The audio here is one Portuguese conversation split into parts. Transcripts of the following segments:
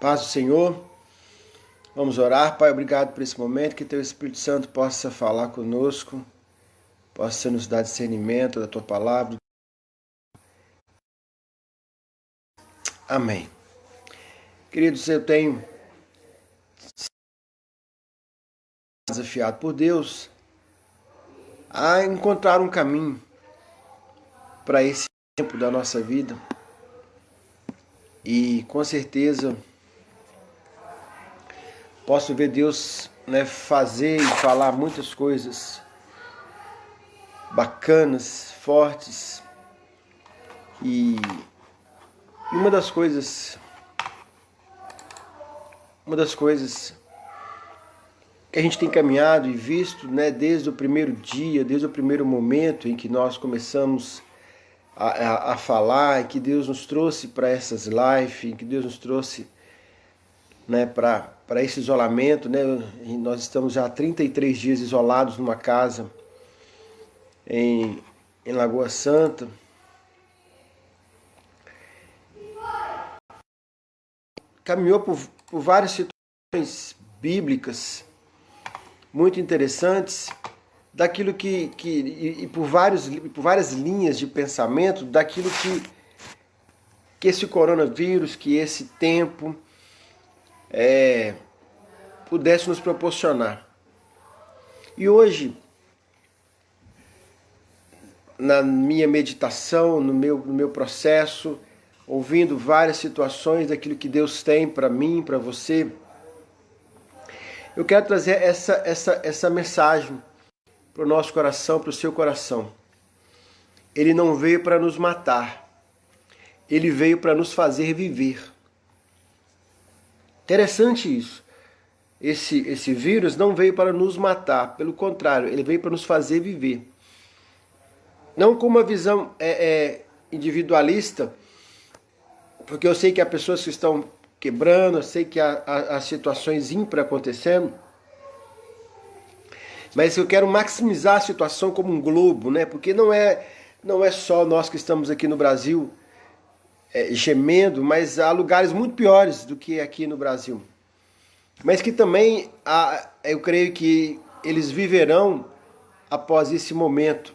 Paz do Senhor. Vamos orar. Pai, obrigado por esse momento, que Teu Espírito Santo possa falar conosco, possa nos dar discernimento da Tua palavra. Amém. Queridos, eu tenho desafiado por Deus a encontrar um caminho para esse tempo da nossa vida. E com certeza posso ver Deus, fazer e falar muitas coisas bacanas, fortes. E uma das coisas que a gente tem caminhado e visto, desde o primeiro dia, desde o primeiro momento em que nós começamos a falar, e que Deus nos trouxe para essas lives, que Deus nos trouxe para esse isolamento. E nós estamos já há 33 dias isolados numa casa em Lagoa Santa. Caminhou por várias situações bíblicas muito interessantes, daquilo e por várias linhas de pensamento, daquilo que esse coronavírus, que esse tempo pudesse nos proporcionar. E hoje, na minha meditação, no meu processo, ouvindo várias situações daquilo que Deus tem para mim, para você, eu quero trazer essa mensagem para o nosso coração, para o seu coração. Ele não veio para nos matar, ele veio para nos fazer viver. Interessante isso. Esse vírus não veio para nos matar, pelo contrário, ele veio para nos fazer viver. Não com uma visão individualista, porque eu sei que há pessoas que estão quebrando, eu sei que há situações ímpares acontecendo, mas eu quero maximizar a situação como um globo, porque não é só nós que estamos aqui no Brasil gemendo, mas há lugares muito piores do que aqui no Brasil. Mas que também, eu creio que eles viverão após esse momento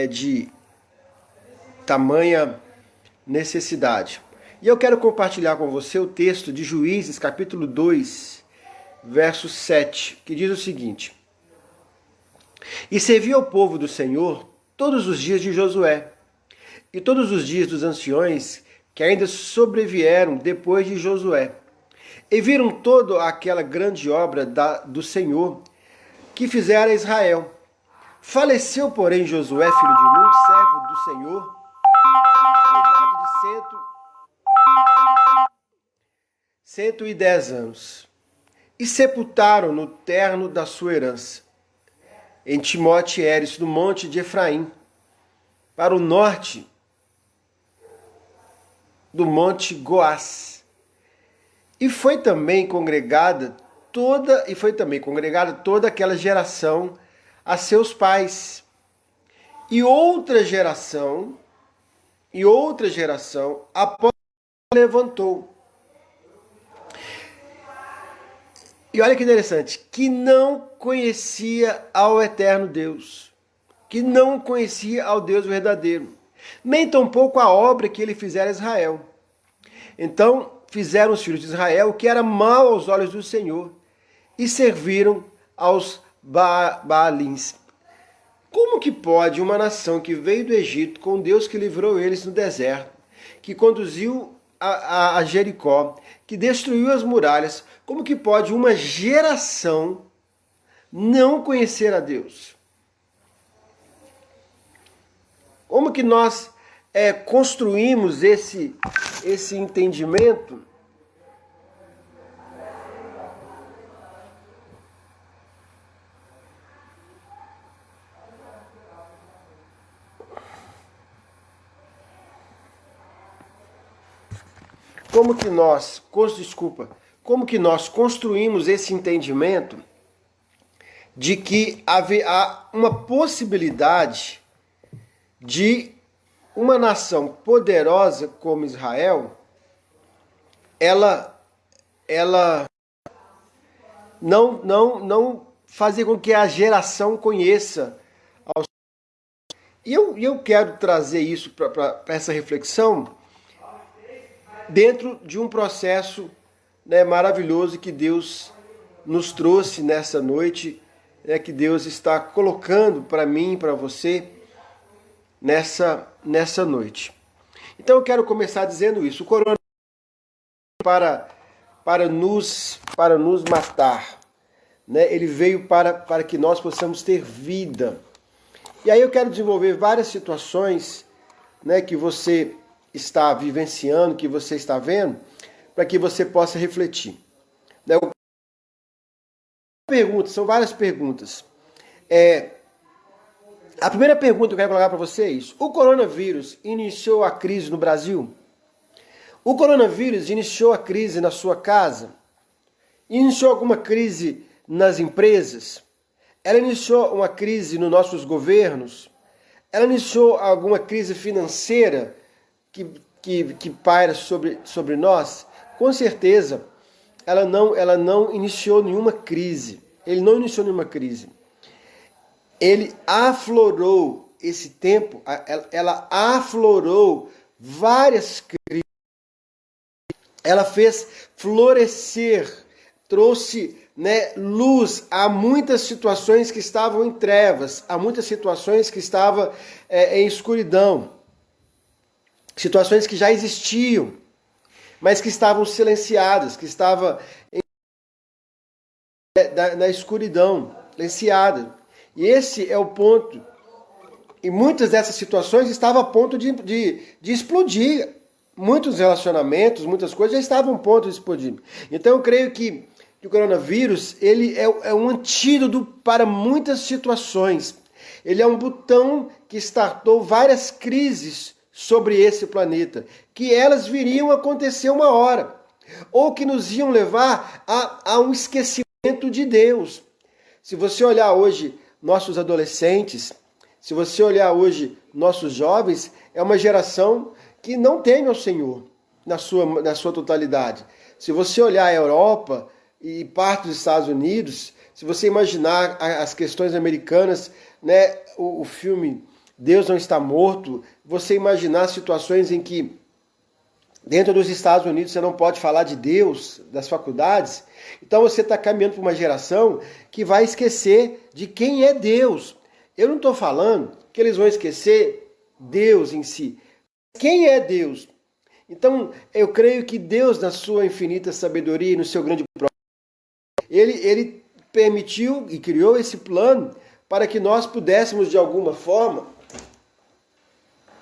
de tamanha necessidade. E eu quero compartilhar com você o texto de Juízes, capítulo 2, verso 7, que diz o seguinte: E servia o povo do Senhor todos os dias de Josué, e todos os dias dos anciões que ainda sobrevieram depois de Josué, e viram toda aquela grande obra do Senhor que fizera Israel. Faleceu, porém, Josué, filho de Nun, servo do Senhor, na idade de 110 anos, e sepultaram no terno da sua herança, em Timote-Heres, no monte de Efraim, para o norte do monte Goás. E foi também congregada toda aquela geração a seus pais. E outra geração após levantou. E olha que interessante, que não conhecia ao eterno Deus, que não conhecia ao Deus verdadeiro, nem tampouco a obra que ele fizera a Israel. Então fizeram os filhos de Israel o que era mal aos olhos do Senhor, e serviram aos Baalins. Como que pode uma nação que veio do Egito, com Deus que livrou eles no deserto, que conduziu a Jericó, que destruiu as muralhas, como que pode uma geração não conhecer a Deus? Como que nós construímos esse entendimento? Como que nós construímos esse entendimento de que há uma possibilidade de uma nação poderosa como Israel, ela ela não fazer com que a geração conheça. E eu quero trazer isso para essa reflexão dentro de um processo, né, maravilhoso que Deus nos trouxe nessa noite, né, que Deus está colocando para mim e para você nessa noite. Então eu quero começar dizendo isso. O coronavírus para nos matar, né? Ele veio para que nós possamos ter vida. E aí eu quero desenvolver várias situações, né, que você está vivenciando, que você está vendo, para que você possa refletir. Né? São várias perguntas. A primeira pergunta que eu quero colocar para você é isso. O coronavírus iniciou a crise no Brasil? O coronavírus iniciou a crise na sua casa? Iniciou alguma crise nas empresas? Ela iniciou uma crise nos nossos governos? Ela iniciou alguma crise financeira que paira sobre nós? Com certeza, ela não iniciou nenhuma crise. Ele não iniciou nenhuma crise. Ele aflorou esse tempo, ela aflorou várias crises. Ela fez florescer, trouxe, né, luz a muitas situações que estavam em trevas, a muitas situações que estavam em escuridão, situações que já existiam, mas que estavam silenciadas, que estavam na escuridão, silenciadas. E esse é o ponto. E muitas dessas situações estavam a ponto de explodir. Muitos relacionamentos, muitas coisas já estavam a ponto de explodir. Então eu creio que o coronavírus ele é um antídoto para muitas situações. Ele é um botão que startou várias crises sobre esse planeta, que elas viriam acontecer uma hora, ou que nos iam levar a um esquecimento de Deus. Se você olhar hoje nossos adolescentes, se você olhar hoje nossos jovens, é uma geração que não teme ao Senhor na sua totalidade. Se você olhar a Europa e parte dos Estados Unidos, se você imaginar as questões americanas, né, o filme Deus Não Está Morto, você imaginar situações em que dentro dos Estados Unidos você não pode falar de Deus, das faculdades, então você está caminhando para uma geração que vai esquecer de quem é Deus. Eu não estou falando que eles vão esquecer Deus em si. Quem é Deus? Então, eu creio que Deus, na sua infinita sabedoria e no seu grande propósito, ele permitiu e criou esse plano para que nós pudéssemos, de alguma forma,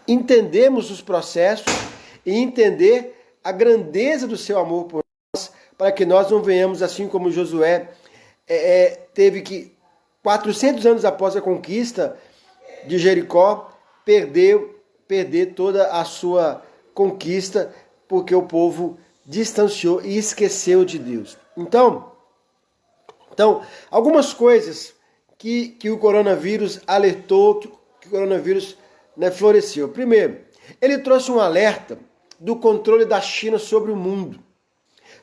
entendermos os processos e entender a grandeza do seu amor por nós, para que nós não venhamos, assim como Josué teve que, 400 anos após a conquista de Jericó, perder toda a sua conquista, porque o povo distanciou e esqueceu de Deus. Então algumas coisas que o coronavírus alertou, que o coronavírus, né, floresceu. Primeiro, ele trouxe um alerta do controle da China sobre o mundo.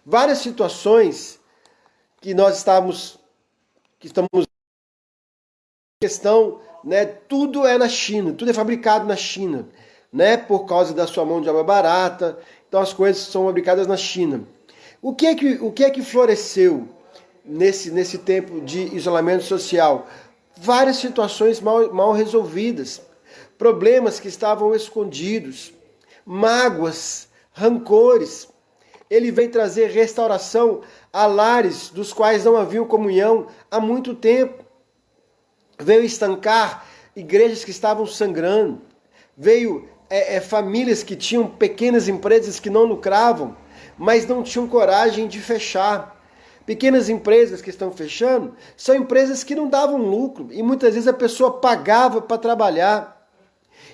Várias situações que nós estamos questão, né, tudo é na China, tudo é fabricado na China, né, por causa da sua mão de obra barata. Então as coisas são fabricadas na China. O que é que floresceu nesse tempo de isolamento social? Várias situações mal resolvidas, problemas que estavam escondidos, mágoas, rancores. Ele veio trazer restauração a lares dos quais não haviam comunhão há muito tempo. Veio estancar igrejas que estavam sangrando. Veio famílias que tinham pequenas empresas que não lucravam, mas não tinham coragem de fechar. Pequenas empresas que estão fechando são empresas que não davam lucro e muitas vezes a pessoa pagava para trabalhar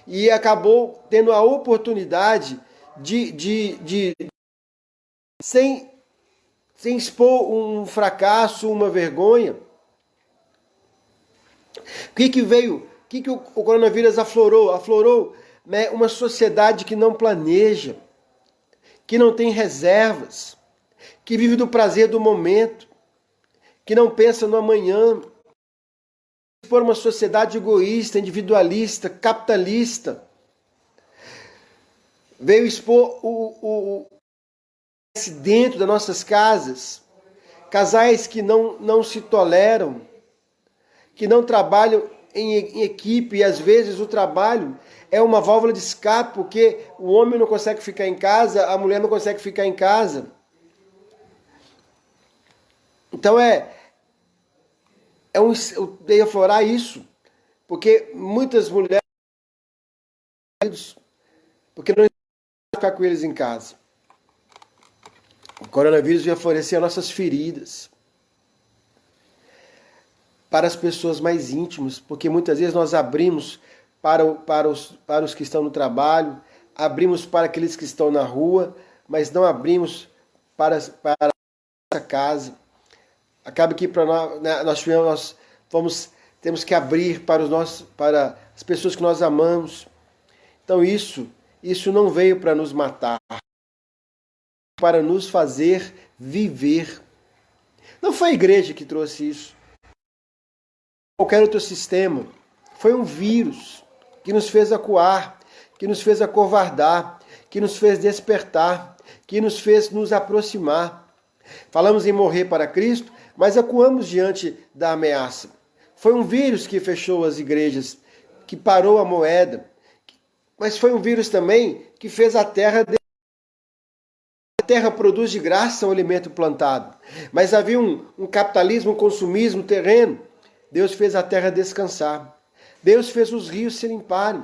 e acabou tendo a oportunidade de sem expor um fracasso, uma vergonha. O que o coronavírus aflorou? Aflorou, né, uma sociedade que não planeja, que não tem reservas, que vive do prazer do momento, que não pensa no amanhã, por uma sociedade egoísta, individualista, capitalista. Veio expor o dentro das nossas casas, casais que não se toleram, que não trabalham em equipe, e às vezes o trabalho é uma válvula de escape, porque o homem não consegue ficar em casa, a mulher não consegue ficar em casa. Então eu dei aflorar isso, porque muitas mulheres, porque não ficar com eles em casa. O coronavírus veio florescer as nossas feridas para as pessoas mais íntimas, porque muitas vezes nós abrimos para os que estão no trabalho, abrimos para aqueles que estão na rua, mas não abrimos para a nossa casa. Acaba que para nós temos que abrir para as pessoas que nós amamos. Então isso não veio para nos matar, para nos fazer viver. Não foi a igreja que trouxe isso. Qualquer outro sistema. Foi um vírus que nos fez acuar, que nos fez acovardar, que nos fez despertar, que nos fez nos aproximar. Falamos em morrer para Cristo, mas acuamos diante da ameaça. Foi um vírus que fechou as igrejas, que parou a moeda, mas foi um vírus também que fez a terra produz de graça o alimento plantado. Mas havia um capitalismo, um consumismo terreno. Deus fez a terra descansar. Deus fez os rios se limparem.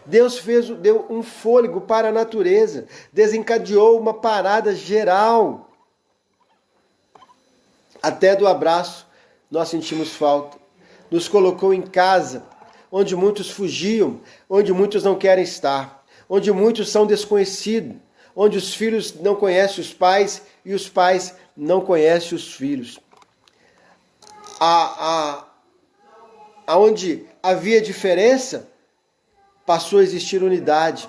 Deus deu um fôlego para a natureza. Desencadeou uma parada geral. Até do abraço nós sentimos falta. Nos colocou em casa, onde muitos fugiam, onde muitos não querem estar, onde muitos são desconhecidos, onde os filhos não conhecem os pais e os pais não conhecem os filhos. Aonde havia diferença, passou a existir unidade.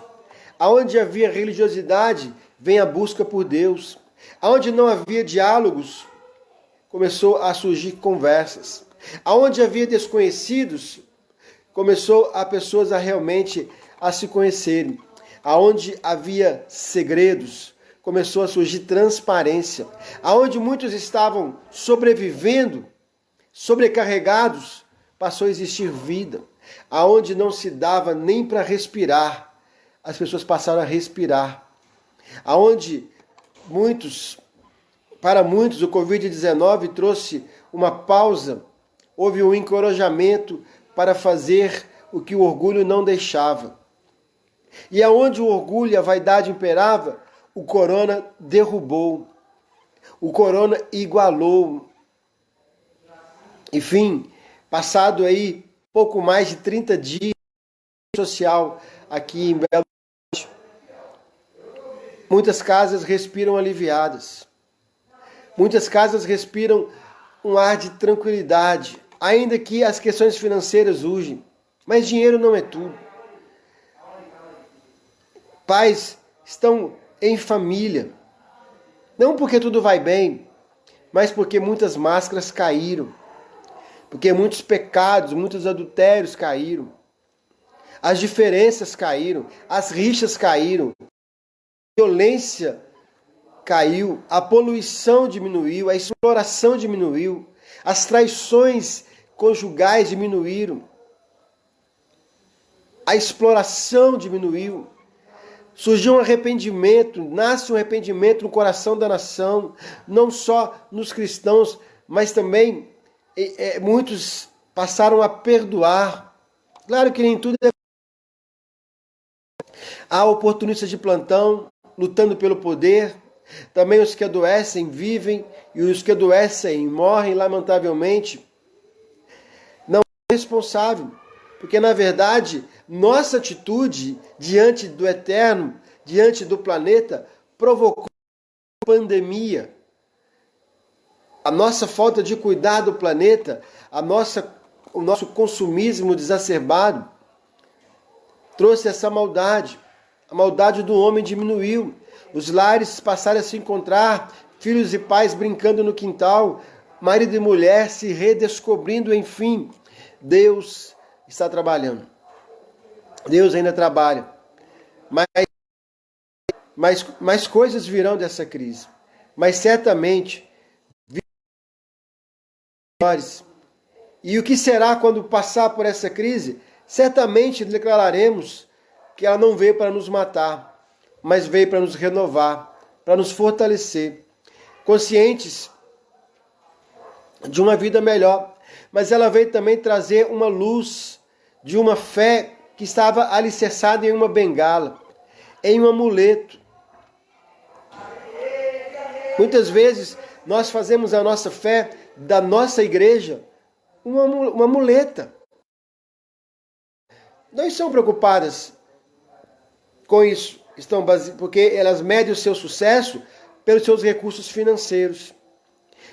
Aonde havia religiosidade, vem a busca por Deus. Aonde não havia diálogos, começou a surgir conversas. Aonde havia desconhecidos, começou a pessoas realmente a se conhecerem. Aonde havia segredos, começou a surgir transparência. Aonde muitos estavam sobrevivendo, sobrecarregados, passou a existir vida. Aonde não se dava nem para respirar, as pessoas passaram a respirar. Aonde para muitos, o Covid-19 trouxe uma pausa, houve um encorajamento para fazer o que o orgulho não deixava. E aonde o orgulho e a vaidade imperava, o corona derrubou, o corona igualou. Enfim, passado aí pouco mais de 30 dias social aqui em Belo Horizonte, muitas casas respiram aliviadas. Muitas casas respiram um ar de tranquilidade, ainda que as questões financeiras urgem. Mas dinheiro não é tudo. Pais estão em família, não porque tudo vai bem, mas porque muitas máscaras caíram, porque muitos pecados, muitos adultérios caíram, as diferenças caíram, as rixas caíram, a violência caiu, a poluição diminuiu, a exploração diminuiu, as traições conjugais diminuíram, a exploração diminuiu. Surgiu um arrependimento, nasce um arrependimento no coração da nação, não só nos cristãos, mas também muitos passaram a perdoar. Claro que nem tudo é... Há oportunistas de plantão, lutando pelo poder, também os que adoecem vivem, e os que adoecem morrem, lamentavelmente. Não é responsável, porque na verdade nossa atitude diante do eterno, diante do planeta, provocou pandemia. A nossa falta de cuidar do planeta, o nosso consumismo exacerbado, trouxe essa maldade. A maldade do homem diminuiu. Os lares passaram a se encontrar filhos e pais brincando no quintal, marido e mulher se redescobrindo, enfim. Deus está trabalhando. Deus ainda trabalha. Mais coisas virão dessa crise. Mas certamente maiores. E o que será quando passar por essa crise? Certamente declararemos que ela não veio para nos matar, mas veio para nos renovar, para nos fortalecer, conscientes de uma vida melhor. Mas ela veio também trazer uma luz de uma fé que estava alicerçada em uma bengala, em um amuleto. Muitas vezes nós fazemos a nossa fé da nossa igreja uma muleta. Não estão preocupadas com isso, porque elas medem o seu sucesso pelos seus recursos financeiros.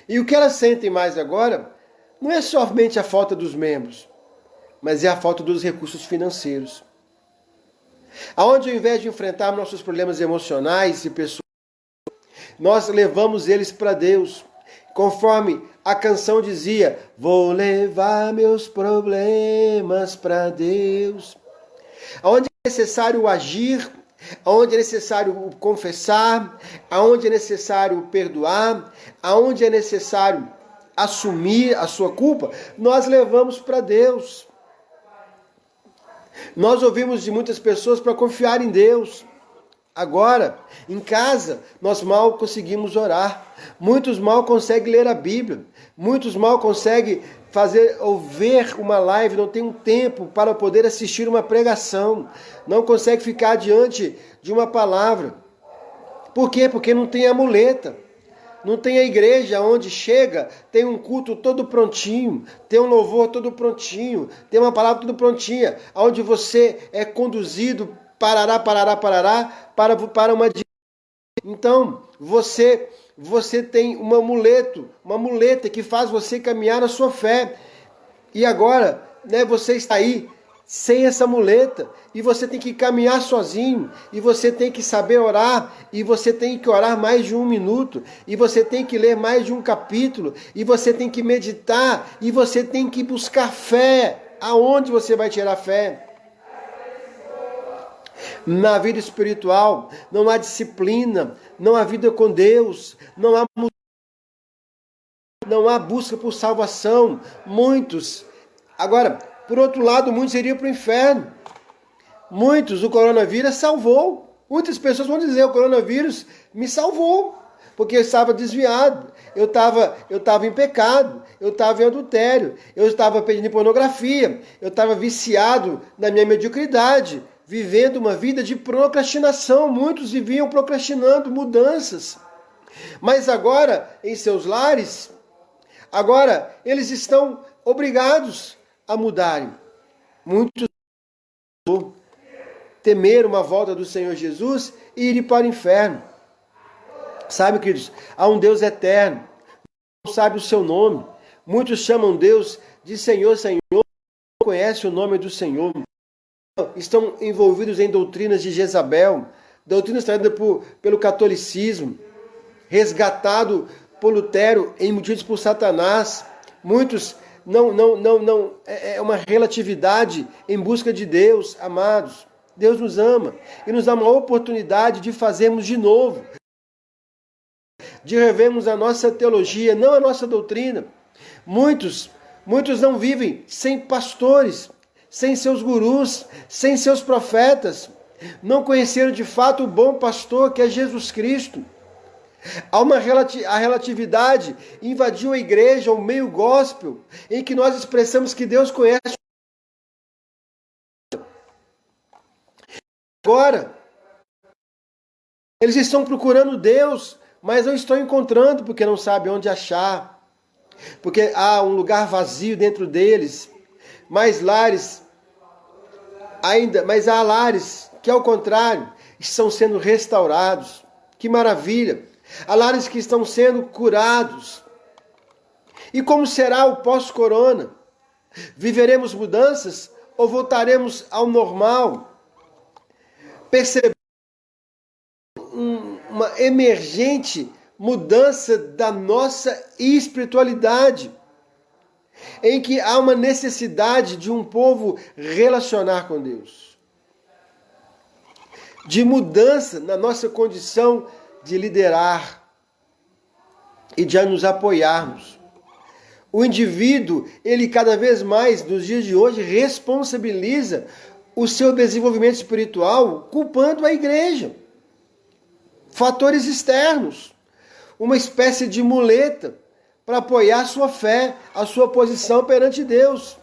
E o que elas sentem mais agora não é somente a falta dos membros, mas é a falta dos recursos financeiros. Aonde, ao invés de enfrentar nossos problemas emocionais e pessoais, nós levamos eles para Deus. Conforme a canção dizia, vou levar meus problemas para Deus. Aonde é necessário agir, aonde é necessário confessar, aonde é necessário perdoar, aonde é necessário assumir a sua culpa, nós levamos para Deus. Nós ouvimos de muitas pessoas para confiar em Deus. Agora, em casa, nós mal conseguimos orar. Muitos mal conseguem ler a Bíblia. Muitos mal conseguem fazer ou ver uma live, não tem um tempo para poder assistir uma pregação. Não consegue ficar diante de uma palavra. Por quê? Porque não tem a muleta. Não tem a igreja onde chega, tem um culto todo prontinho, tem um louvor todo prontinho, tem uma palavra todo prontinha, onde você é conduzido para uma... Então, você tem uma muleta que faz você caminhar na sua fé. E agora, você está aí sem essa muleta, e você tem que caminhar sozinho, e você tem que saber orar, e você tem que orar mais de 1 minuto, e você tem que ler mais de um capítulo, e você tem que meditar, e você tem que buscar fé. Aonde você vai tirar fé? Na vida espiritual, não há disciplina, não há vida com Deus, não há busca por salvação. Agora, por outro lado, muitos iriam para o inferno. Muitos, o coronavírus salvou. Muitas pessoas vão dizer, o coronavírus me salvou, porque eu estava desviado, eu estava em pecado, eu estava em adultério, eu estava pedindo pornografia, eu estava viciado na minha mediocridade, vivendo uma vida de procrastinação. Muitos viviam procrastinando mudanças. Mas agora, em seus lares, eles estão obrigados a mudarem. Muitos temer uma volta do Senhor Jesus e ir para o inferno. Sabe, queridos, há um Deus eterno, não sabe o seu nome. Muitos chamam Deus de Senhor, Senhor, não conhecem o nome do Senhor. Estão envolvidos em doutrinas de Jezabel, doutrinas trazidas pelo catolicismo, resgatado por Lutero, embutidos por Satanás. Muitos é uma relatividade em busca de Deus, amados. Deus nos ama e nos dá uma oportunidade de fazermos de novo, de revermos a nossa teologia, não a nossa doutrina. Muitos não vivem sem pastores, sem seus gurus, sem seus profetas. Não conheceram de fato o bom pastor que é Jesus Cristo. A relatividade invadiu a igreja, o meio gospel, em que nós expressamos que Deus conhece. Agora, eles estão procurando Deus, mas não estão encontrando porque não sabem onde achar. Porque há um lugar vazio dentro deles. Mas há lares que, ao contrário, estão sendo restaurados. Que maravilha! Há lares que estão sendo curados. E como será o pós-corona? Viveremos mudanças ou voltaremos ao normal? Percebemos uma emergente mudança da nossa espiritualidade, em que há uma necessidade de um povo relacionar com Deus, de mudança na nossa condição de liderar e de nos apoiarmos. O indivíduo, ele cada vez mais, nos dias de hoje, responsabiliza o seu desenvolvimento espiritual culpando a igreja. Fatores externos, uma espécie de muleta para apoiar a sua fé, a sua posição perante Deus.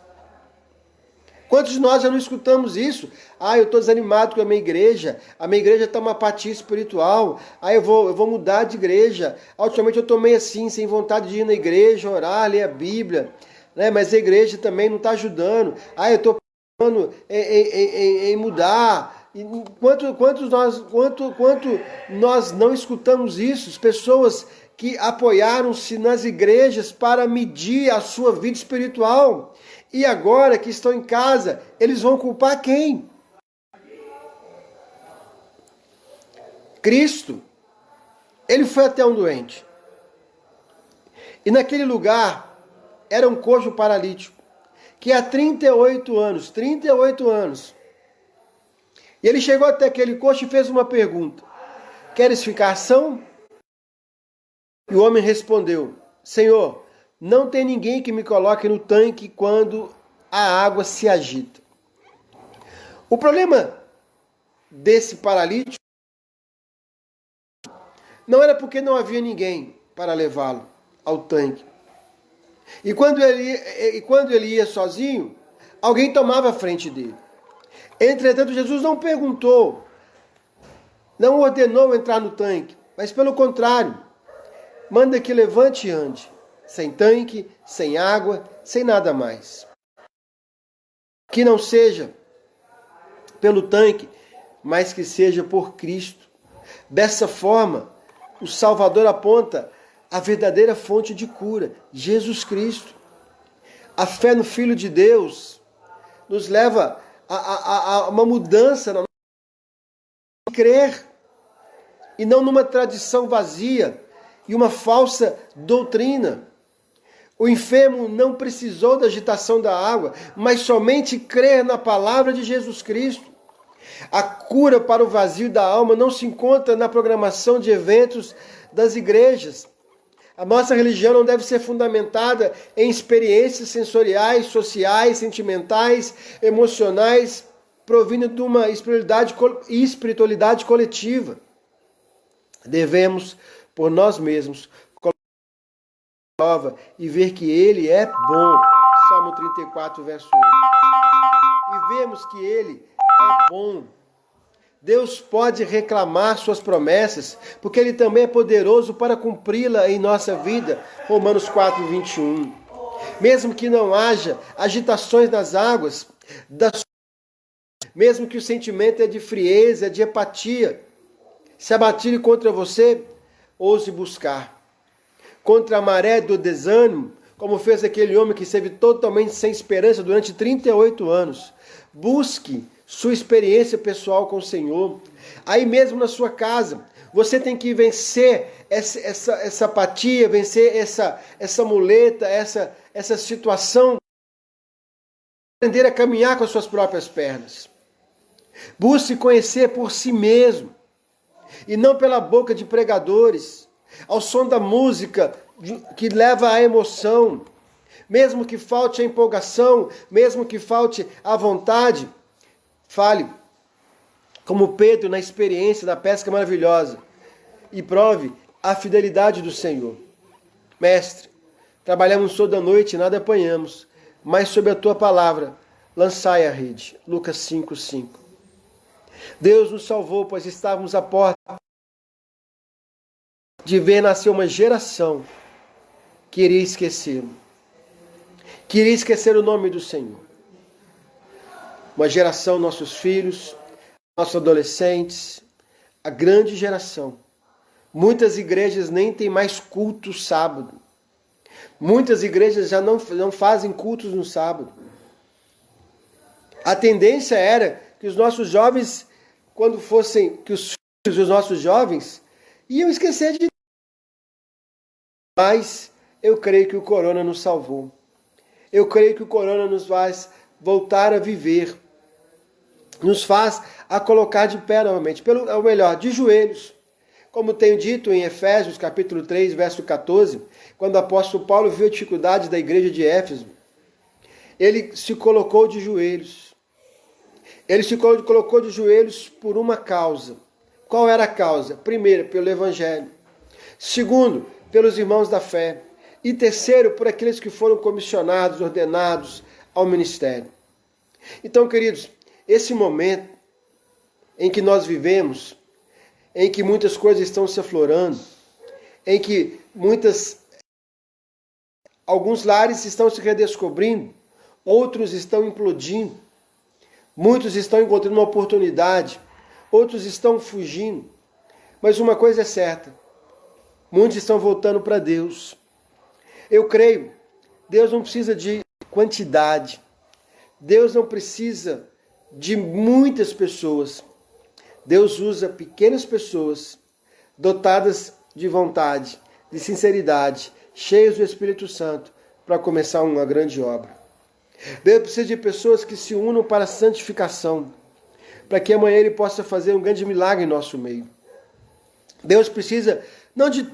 Quantos de nós já não escutamos isso? Eu estou desanimado com a minha igreja está uma apatia espiritual, eu vou mudar de igreja, ultimamente eu estou meio assim, sem vontade de ir na igreja, orar, ler a Bíblia, né? Mas a igreja também não está ajudando, eu estou pensando em mudar. Quanto nós não escutamos isso? As pessoas que apoiaram-se nas igrejas para medir a sua vida espiritual, e agora que estão em casa, eles vão culpar quem? Cristo. Ele foi até um doente. E naquele lugar era um coxo paralítico, que há 38 anos, e ele chegou até aquele coxo e fez uma pergunta: queres ficar são? E o homem respondeu: Senhor, não tem ninguém que me coloque no tanque quando a água se agita. O problema desse paralítico não era porque não havia ninguém para levá-lo ao tanque. E quando ele ia sozinho, alguém tomava a frente dele. Entretanto, Jesus não perguntou, não ordenou entrar no tanque, mas pelo contrário, manda que levante e ande, sem tanque, sem água, sem nada mais. Que não seja pelo tanque, mas que seja por Cristo. Dessa forma, o Salvador aponta a verdadeira fonte de cura, Jesus Cristo. A fé no Filho de Deus nos leva a uma mudança na nossa crer, e não numa tradição vazia e uma falsa doutrina. O enfermo não precisou da agitação da água, mas somente crer na palavra de Jesus Cristo. A cura para o vazio da alma não se encontra na programação de eventos das igrejas. A nossa religião não deve ser fundamentada em experiências sensoriais, sociais, sentimentais, emocionais, provindo de uma espiritualidade coletiva. Devemos, por nós mesmos, colocar a prova e ver que Ele é bom. Salmo 34, verso 8. E vemos que Ele é bom. Deus pode reclamar suas promessas, porque Ele também é poderoso para cumpri-la em nossa vida. Romanos 4, 21. Mesmo que não haja agitações nas águas, mesmo que o sentimento é de frieza, de apatia, se abatirem contra você, ouse buscar. Contra a maré do desânimo, como fez aquele homem que esteve totalmente sem esperança durante 38 anos. Busque sua experiência pessoal com o Senhor. Aí mesmo na sua casa, você tem que vencer essa apatia, vencer essa muleta, essa situação. Aprender a caminhar com as suas próprias pernas. Busque conhecer por si mesmo, e não pela boca de pregadores, ao som da música que leva à emoção. Mesmo que falte a empolgação, mesmo que falte a vontade, fale como Pedro na experiência da pesca maravilhosa e prove a fidelidade do Senhor. Mestre, trabalhamos toda a noite e nada apanhamos, mas sob a tua palavra lançai a rede. Lucas 5, 5. Deus nos salvou, pois estávamos à porta de ver nascer uma geração que iria esquecê-lo. Queria esquecer o nome do Senhor. Uma geração, nossos filhos, nossos adolescentes, a grande geração. Muitas igrejas nem têm mais culto sábado. Muitas igrejas já não fazem cultos no sábado. A tendência era que os nossos jovens, que os filhos dos nossos jovens, iam esquecer de Mas eu creio que o corona nos salvou. Eu creio que o corona nos faz voltar a viver. Nos faz a colocar de pé novamente, ou melhor, de joelhos. Como tenho dito em Efésios capítulo 3, verso 14, quando o apóstolo Paulo viu a dificuldade da igreja de Éfeso, ele se colocou de joelhos. Ele se colocou de joelhos por uma causa. Qual era a causa? Primeiro, pelo Evangelho. Segundo, pelos irmãos da fé. E terceiro, por aqueles que foram comissionados, ordenados ao ministério. Então, queridos, esse momento em que nós vivemos, em que muitas coisas estão se aflorando, em que alguns lares estão se redescobrindo, outros estão implodindo, muitos estão encontrando uma oportunidade, outros estão fugindo. Mas uma coisa é certa, muitos estão voltando para Deus. Eu creio, Deus não precisa de quantidade, Deus não precisa de muitas pessoas. Deus usa pequenas pessoas, dotadas de vontade, de sinceridade, cheias do Espírito Santo, para começar uma grande obra. Deus precisa de pessoas que se unam para a santificação, para que amanhã Ele possa fazer um grande milagre em nosso meio. Deus precisa não de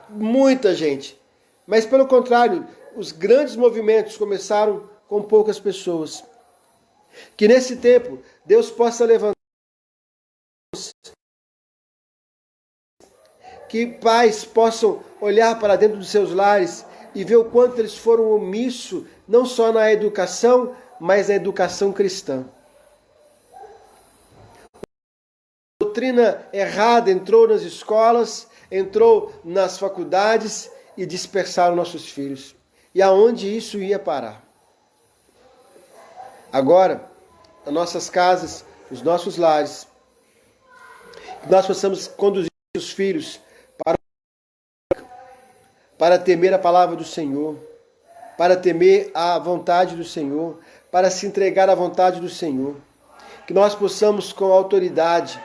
muita gente, mas pelo contrário, os grandes movimentos começaram com poucas pessoas. Que nesse tempo Deus possa levantar, que pais possam olhar para dentro dos seus lares e ver o quanto eles foram omissos, não só na educação, mas na educação cristã. A doutrina errada entrou nas escolas, entrou nas faculdades e dispersaram nossos filhos. E aonde isso ia parar? Agora, nas nossas casas, nos nossos lares, nós possamos conduzir os filhos para temer a palavra do Senhor, para temer a vontade do Senhor, para se entregar à vontade do Senhor. Que nós possamos, com autoridade,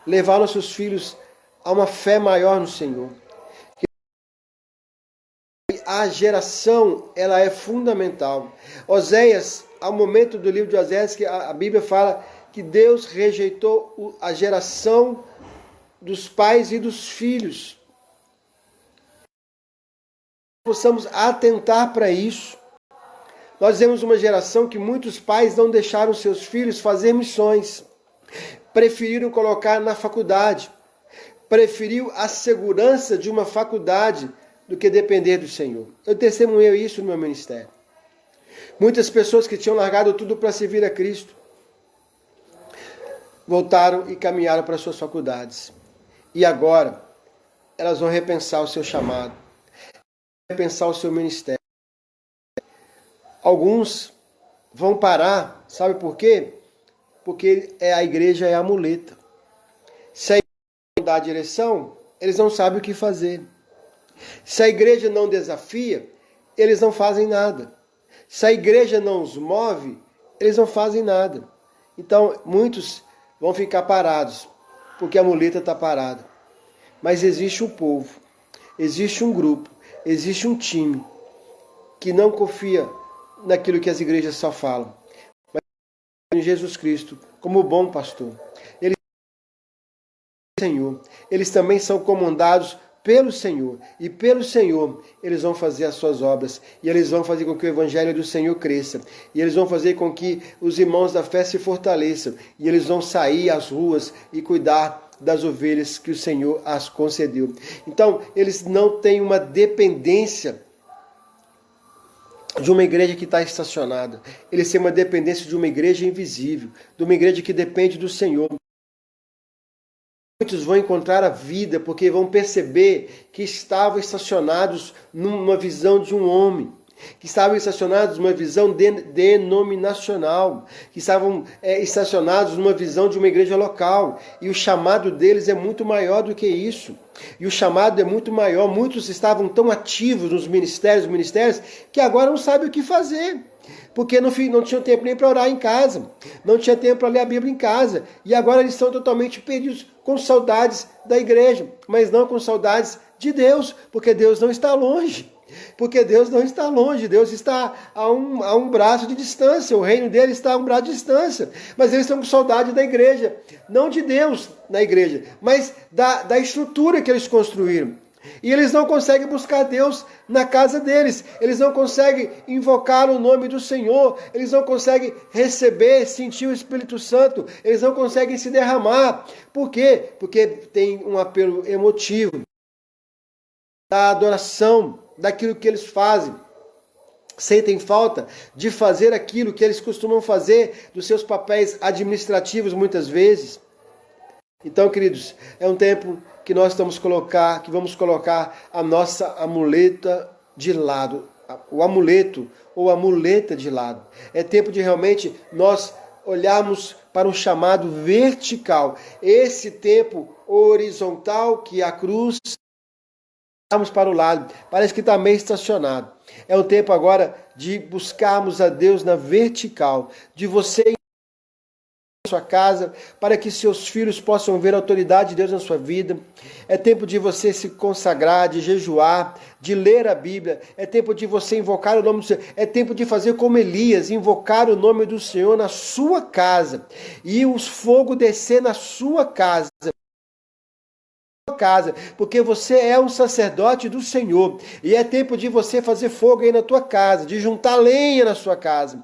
levar nossos filhos a uma fé maior no Senhor. A geração, ela é fundamental. Oséias, ao momento do livro de Oséias, que a Bíblia fala que Deus rejeitou a geração dos pais e dos filhos. Possamos atentar para isso. Nós vemos uma geração que muitos pais não deixaram seus filhos fazer missões. Preferiram colocar na faculdade. Preferiu a segurança de uma faculdade do que depender do Senhor. Eu testemunhei isso no meu ministério. Muitas pessoas que tinham largado tudo para servir a Cristo voltaram e caminharam para suas faculdades. E agora elas vão repensar o seu chamado, repensar o seu ministério. Alguns vão parar, sabe por quê? Porque a igreja é a muleta. Se a igreja não dá a direção, eles não sabem o que fazer. Se a igreja não desafia, eles não fazem nada. Se a igreja não os move, eles não fazem nada. Então, muitos vão ficar parados, porque a muleta está parada. Mas existe um povo, existe um grupo, existe um time que não confia naquilo que as igrejas só falam, mas em Jesus Cristo, como bom pastor. Eles também são comandados pelo Senhor, e pelo Senhor eles vão fazer as suas obras, e eles vão fazer com que o Evangelho do Senhor cresça, e eles vão fazer com que os irmãos da fé se fortaleçam, e eles vão sair às ruas e cuidar das ovelhas que o Senhor as concedeu. Então, eles não têm uma dependência de uma igreja que está estacionada, eles têm uma dependência de uma igreja invisível, de uma igreja que depende do Senhor. Muitos vão encontrar a vida porque vão perceber que estavam estacionados numa visão de um homem, que estavam estacionados numa visão denominacional, que estavam estacionados numa visão de uma igreja local. E o chamado deles é muito maior do que isso. E o chamado é muito maior. Muitos estavam tão ativos nos ministérios, que agora não sabem o que fazer. Porque não tinham tempo nem para orar em casa, não tinha tempo para ler a Bíblia em casa, e agora eles estão totalmente perdidos, com saudades da igreja, mas não com saudades De Deus, porque Deus não está longe. Porque Deus não está longe, Deus está a um braço de distância, o reino dele está a um braço de distância. Mas eles estão com saudade da igreja, não de Deus na igreja, mas da estrutura que eles construíram. E eles não conseguem buscar Deus na casa deles, eles não conseguem invocar o nome do Senhor, eles não conseguem receber, sentir o Espírito Santo, eles não conseguem se derramar. Por quê? Porque tem um apelo emotivo da adoração, daquilo que eles fazem. Sentem falta de fazer aquilo que eles costumam fazer, dos seus papéis administrativos muitas vezes. Então, queridos, é um tempo que nós vamos colocar a nossa amuleta de lado, o amuleto ou a muleta de lado. É tempo de realmente nós olharmos para um chamado vertical. Esse tempo horizontal que a cruz, olharmos para o lado, parece que está meio estacionado. É o tempo agora de buscarmos a Deus na vertical, de você sua casa, para que seus filhos possam ver a autoridade de Deus na sua vida. É tempo de você se consagrar, de jejuar, de ler a Bíblia. É tempo de você invocar o nome do Senhor. É tempo de fazer como Elias, invocar o nome do Senhor na sua casa. E o fogo descer na sua casa. Porque você é um sacerdote do Senhor. E é tempo de você fazer fogo aí na tua casa, de juntar lenha na sua casa.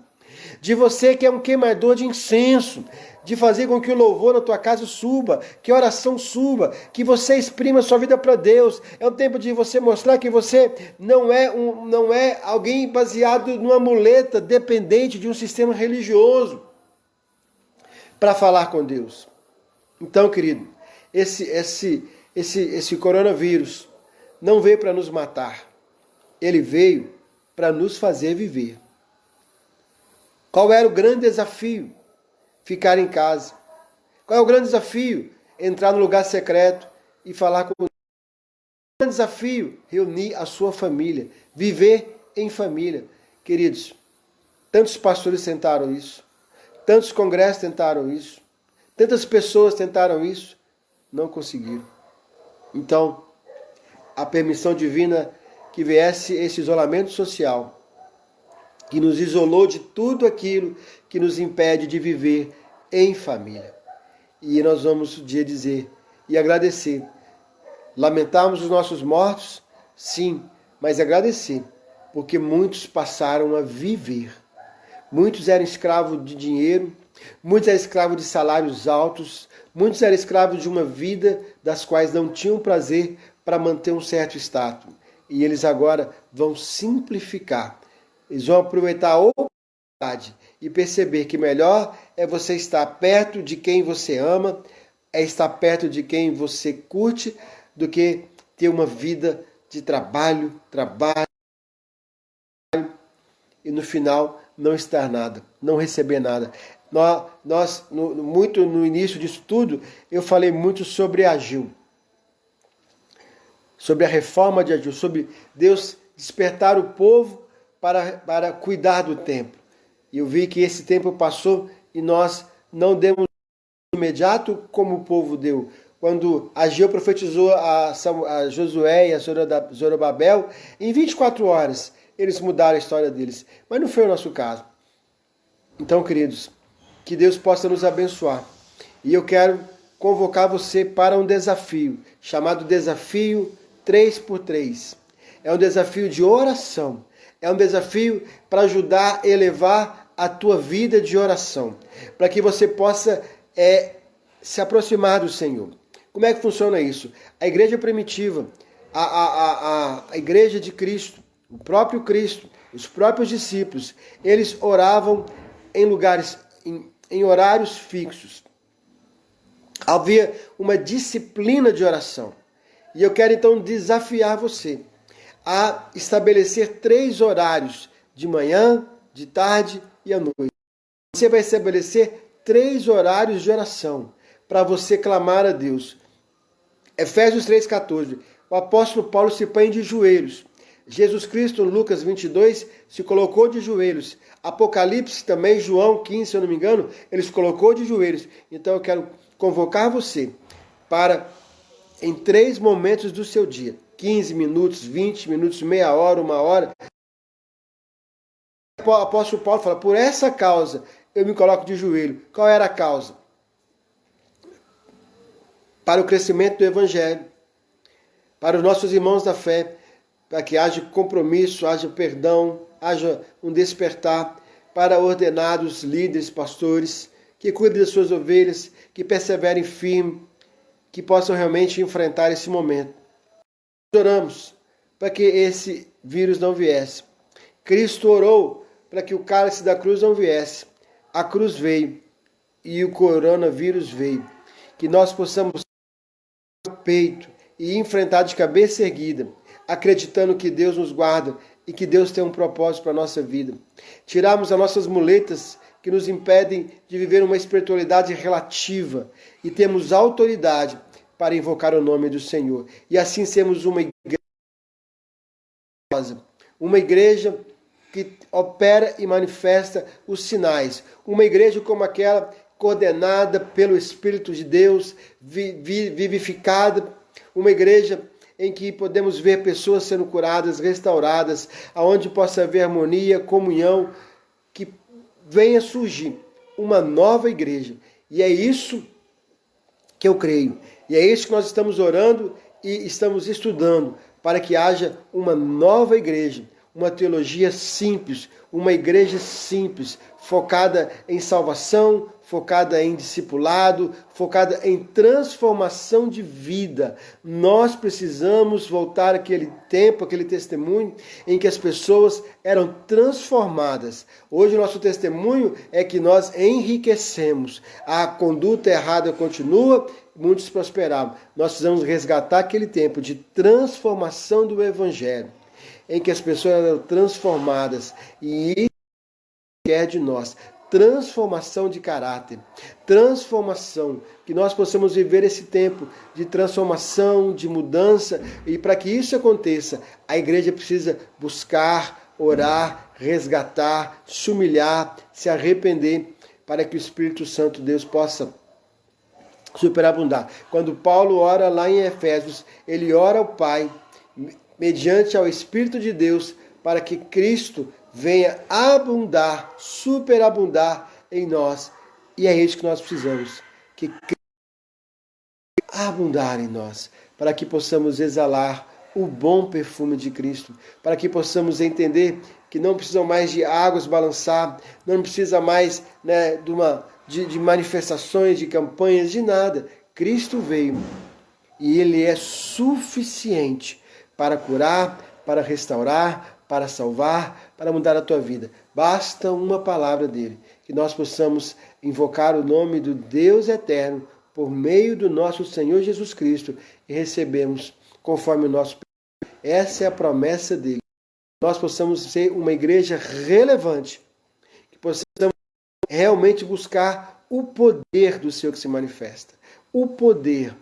De você que é um queimador de incenso, de fazer com que o louvor na tua casa suba, que a oração suba, que você exprima a sua vida para Deus. É o tempo de você mostrar que você não é alguém baseado numa muleta dependente de um sistema religioso para falar com Deus. Então, querido, esse coronavírus não veio para nos matar. Ele veio para nos fazer viver. Qual era o grande desafio? Ficar em casa. Qual é o grande desafio? Entrar no lugar secreto e falar com Deus. O grande desafio? Reunir a sua família. Viver em família. Queridos, tantos pastores tentaram isso. Tantos congressos tentaram isso. Tantas pessoas tentaram isso. Não conseguiram. Então, a permissão divina que viesse esse isolamento social, que nos isolou de tudo aquilo que nos impede de viver em família. E nós vamos um dia dizer e agradecer. Lamentarmos os nossos mortos? Sim, mas agradecer, porque muitos passaram a viver. Muitos eram escravos de dinheiro, muitos eram escravos de salários altos, muitos eram escravos de uma vida das quais não tinham prazer para manter um certo status. E eles agora vão simplificar. Eles vão aproveitar a oportunidade e perceber que melhor é você estar perto de quem você ama, é estar perto de quem você curte, do que ter uma vida de trabalho e no final não estar nada, não receber nada. Muito no início disso tudo, eu falei muito sobre Ageu, sobre a reforma de Ageu, sobre Deus despertar o povo para cuidar do templo. E eu vi que esse tempo passou e nós não demos imediato como o povo deu. Quando Ageu profetizou a Josué e a Zorobabel, em 24 horas eles mudaram a história deles. Mas não foi o nosso caso. Então, queridos, que Deus possa nos abençoar. E eu quero convocar você para um desafio, chamado Desafio 3x3. É um desafio de oração. É um desafio para ajudar a elevar a tua vida de oração. Para que você possa se aproximar do Senhor. Como é que funciona isso? A igreja primitiva, a igreja de Cristo, o próprio Cristo, os próprios discípulos, eles oravam em lugares, em horários fixos. Havia uma disciplina de oração. E eu quero então desafiar você a estabelecer 3 horários, de manhã, de tarde e à noite. Você vai estabelecer 3 horários de oração para você clamar a Deus. Efésios 3,14. O apóstolo Paulo se põe de joelhos. Jesus Cristo, Lucas 22, se colocou de joelhos. Apocalipse também, João 15, se eu não me engano, ele se colocou de joelhos. Então eu quero convocar você para em 3 momentos do seu dia. 15 minutos, 20 minutos, meia hora, 1 hora. O apóstolo Paulo fala, por essa causa eu me coloco de joelho. Qual era a causa? Para o crescimento do Evangelho, para os nossos irmãos da fé, para que haja compromisso, haja perdão, haja um despertar, para ordenados, líderes, pastores, que cuidem das suas ovelhas, que perseverem firme, que possam realmente enfrentar esse momento. Oramos para que esse vírus não viesse. Cristo orou para que o cálice da cruz não viesse. A cruz veio e o coronavírus veio. Que nós possamos o peito e enfrentar de cabeça erguida, acreditando que Deus nos guarda e que Deus tem um propósito para a nossa vida. Tirarmos as nossas muletas que nos impedem de viver uma espiritualidade relativa e temos autoridade para invocar o nome do Senhor. E assim sermos uma igreja que opera e manifesta os sinais. Uma igreja como aquela coordenada pelo Espírito de Deus, vivificada, uma igreja em que podemos ver pessoas sendo curadas, restauradas, aonde possa haver harmonia, comunhão, que venha surgir uma nova igreja. E é isso que eu creio. E é isso que nós estamos orando e estamos estudando, para que haja uma nova igreja, uma teologia simples, uma igreja simples, focada em salvação, focada em discipulado, focada em transformação de vida. Nós precisamos voltar àquele tempo, aquele testemunho em que as pessoas eram transformadas. Hoje o nosso testemunho é que nós enriquecemos. A conduta errada continua, muitos prosperavam. Nós precisamos resgatar aquele tempo de transformação do Evangelho, em que as pessoas eram transformadas, e isso quer de nós, transformação de caráter, transformação, que nós possamos viver esse tempo de transformação, de mudança, e para que isso aconteça, a igreja precisa buscar, orar, resgatar, se humilhar, se arrepender, para que o Espírito Santo de Deus possa superabundar. Quando Paulo ora lá em Efésios, ele ora ao Pai, mediante ao Espírito de Deus, para que Cristo venha abundar, superabundar em nós. E é isso que nós precisamos, que Cristo abundar em nós, para que possamos exalar o bom perfume de Cristo, para que possamos entender que não precisam mais de águas balançar, não precisa mais, de manifestações, de campanhas, de nada. Cristo veio e Ele é suficiente para curar, para restaurar, para salvar, para mudar a tua vida. Basta uma palavra dele, que nós possamos invocar o nome do Deus eterno por meio do nosso Senhor Jesus Cristo e recebemos conforme o nosso pedido. Essa é a promessa dele. Nós possamos ser uma igreja relevante, que possamos realmente buscar o poder do Senhor que se manifesta. O poder.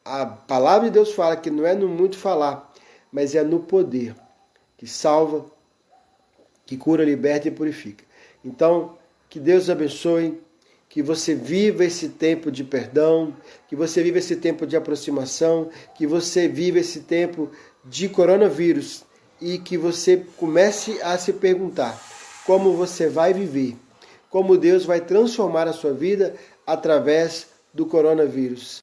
A palavra de Deus fala que não é no muito falar, mas é no poder, que salva, que cura, liberta e purifica. Então, que Deus abençoe, que você viva esse tempo de perdão, que você viva esse tempo de aproximação, que você viva esse tempo de coronavírus e que você comece a se perguntar como você vai viver, como Deus vai transformar a sua vida através do coronavírus.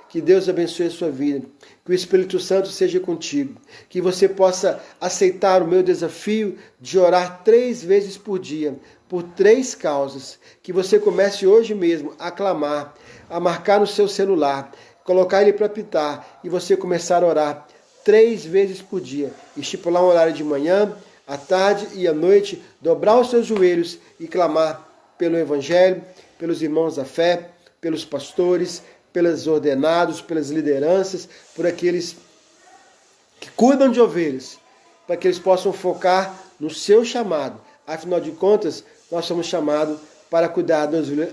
Que Deus abençoe a sua vida, que o Espírito Santo seja contigo, que você possa aceitar o meu desafio de orar 3 vezes por dia, por 3 causas, que você comece hoje mesmo a clamar, a marcar no seu celular, colocar ele para apitar e você começar a orar 3 vezes por dia, estipular um horário de manhã, à tarde e à noite, dobrar os seus joelhos e clamar pelo Evangelho, pelos irmãos da fé, pelos pastores, pelos ordenados, pelas lideranças, por aqueles que cuidam de ovelhas, para que eles possam focar no seu chamado. Afinal de contas, nós somos chamados para cuidar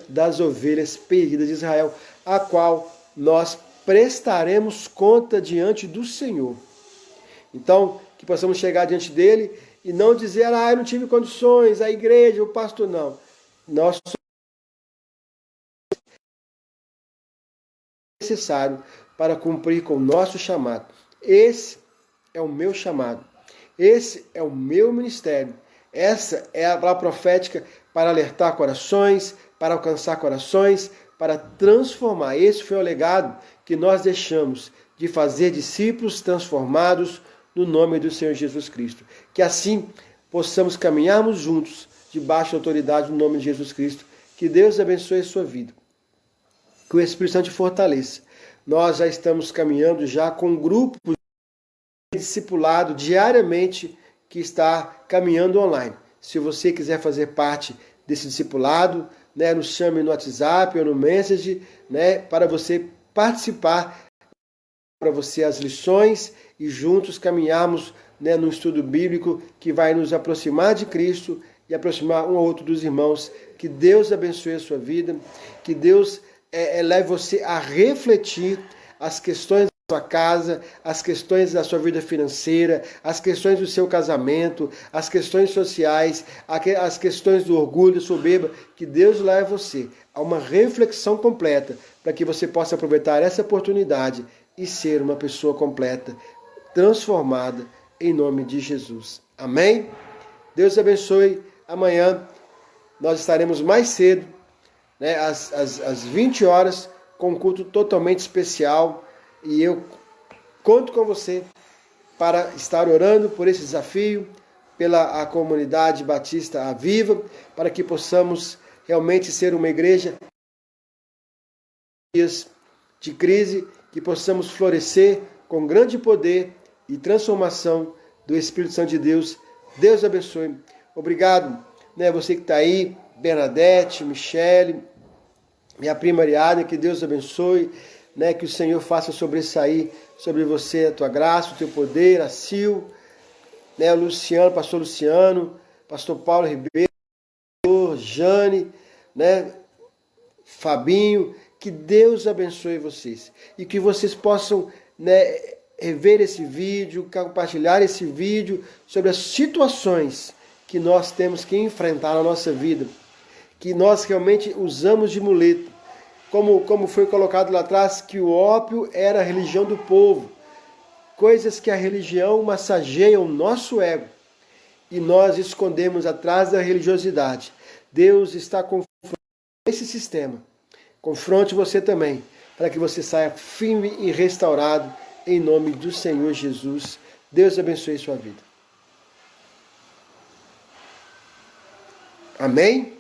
das ovelhas perdidas de Israel, a qual nós prestaremos conta diante do Senhor. Então, que possamos chegar diante dele e não dizer, eu não tive condições, a igreja, o pastor, não. Nós necessário para cumprir com o nosso chamado. Esse é o meu chamado. Esse é o meu ministério. Essa é a palavra profética para alertar corações, para alcançar corações, para transformar. Esse foi o legado que nós deixamos de fazer discípulos transformados no nome do Senhor Jesus Cristo. Que assim possamos caminharmos juntos debaixo da autoridade do nome de Jesus Cristo. Que Deus abençoe a sua vida. Que o Espírito Santo te fortaleça. Nós já estamos caminhando já com um grupo de discipulado diariamente que está caminhando online. Se você quiser fazer parte desse discipulado, nos chame no WhatsApp ou no Message, para você participar, para você as lições e juntos caminharmos no estudo bíblico que vai nos aproximar de Cristo e aproximar um ao outro dos irmãos. Que Deus abençoe a sua vida, que Deus leve você a refletir as questões da sua casa, as questões da sua vida financeira, as questões do seu casamento, as questões sociais, as questões do orgulho, da soberba. Que Deus leve você a uma reflexão completa para que você possa aproveitar essa oportunidade e ser uma pessoa completa, transformada em nome de Jesus. Amém? Deus abençoe. Amanhã nós estaremos mais cedo, às 20 horas, com um culto totalmente especial. E eu conto com você para estar orando por esse desafio, pela a comunidade batista Aviva, para que possamos realmente ser uma igreja de crise, que possamos florescer com grande poder e transformação do Espírito Santo de Deus. Deus abençoe. Obrigado, você que está aí, Bernadette, Michele, minha prima Ariadne, que Deus abençoe, que o Senhor faça sobressair sobre você a tua graça, o teu poder, a Sil, o Luciano, pastor Luciano, pastor Paulo Ribeiro, Jane, Fabinho. Que Deus abençoe vocês e que vocês possam rever esse vídeo, compartilhar esse vídeo sobre as situações que nós temos que enfrentar na nossa vida, que nós realmente usamos de muleta, como foi colocado lá atrás, que o ópio era a religião do povo, coisas que a religião massageia o nosso ego e nós escondemos atrás da religiosidade. Deus está confrontando esse sistema. Confronte você também, para que você saia firme e restaurado em nome do Senhor Jesus. Deus abençoe sua vida. Amém?